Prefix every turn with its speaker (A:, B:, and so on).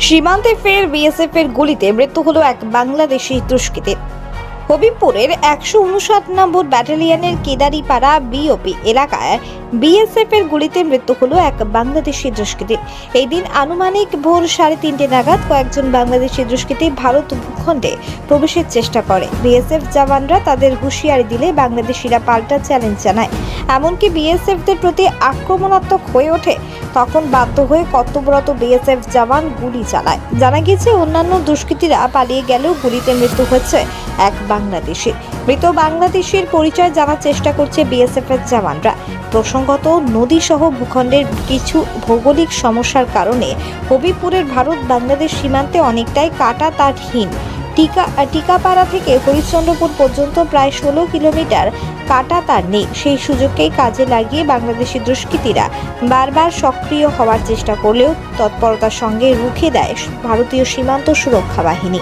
A: সীমান্তে ফের বিএসএফ এর গুলিতে মৃত্যু হলো এক বাংলাদেশি দুষ্কৃতীর। হবিবপুরের 159 নম্বর ব্যাটালিয়নের কেদারিপাড়া বিওপি এলাকায় বিএসএফ এর গুলিতে মৃত্যু হলো এক বাংলাদেশি দুষ্কৃতীর। এই দিন আনুমানিক ভোর 3:30 নাগাদ কয়েকজন বাংলাদেশি দুষ্কৃতী ভারত ভূখণ্ডে প্রবেশের চেষ্টা করে। বিএসএফ জওয়ানরা তাদের হুঁশিয়ারি দিলে বাংলাদেশিরা পাল্টা চ্যালেঞ্জ জানায়, এমনকি বিএসএফদের প্রতি আক্রমণাত্মক হয়ে ওঠে। তখন বাধ্য হয়ে কর্তব্যরত বিএসএফ জওয়ান গুলি চালায়। জানা গিয়েছে অন্যান্য দুষ্কৃতীরা পালিয়ে গেলেও গুলিতে মৃত্যু হয়েছে এক বাংলাদেশি। মৃত বাংলাদেশির পরিচয় জানার চেষ্টা করছে বিএসএফ এর জওয়ানরা। প্রসঙ্গত, নদী সহ ভূখণ্ডের কিছু ভৌগোলিক সমস্যার কারণে হবিপুরের ভারত বাংলাদেশ সীমান্তে অনেকটাই কাটা তারহীন। টিকাপাড়া থেকে হরিশ্চন্দ্রপুর পর্যন্ত প্রায় 16 কিলোমিটার কাটা তার নেই। সেই সুযোগকেই কাজে লাগিয়ে বাংলাদেশি দুষ্কৃতীরা বারবার সক্রিয় হওয়ার চেষ্টা করলেও তৎপরতার সঙ্গে রুখে দেয় ভারতীয় সীমান্ত সুরক্ষা বাহিনী।